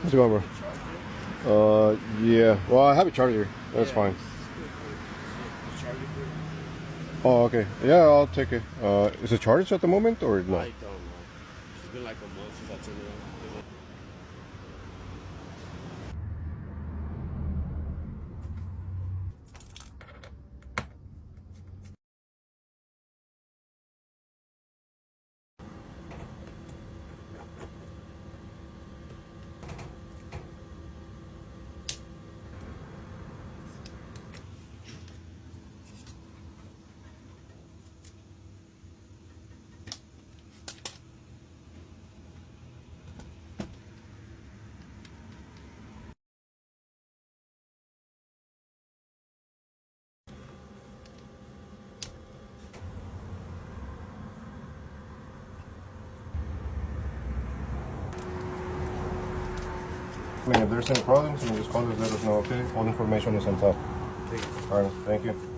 How's it going, bro? Yeah. Well, I have a charger. That's fine. Oh, okay. Yeah, I'll take it. Is it charged at the moment or no? I don't know. It's been like a month since I turned it on. I mean, if there's any problems, you can just call us, let us know, okay? All information is on top. All right, thank you.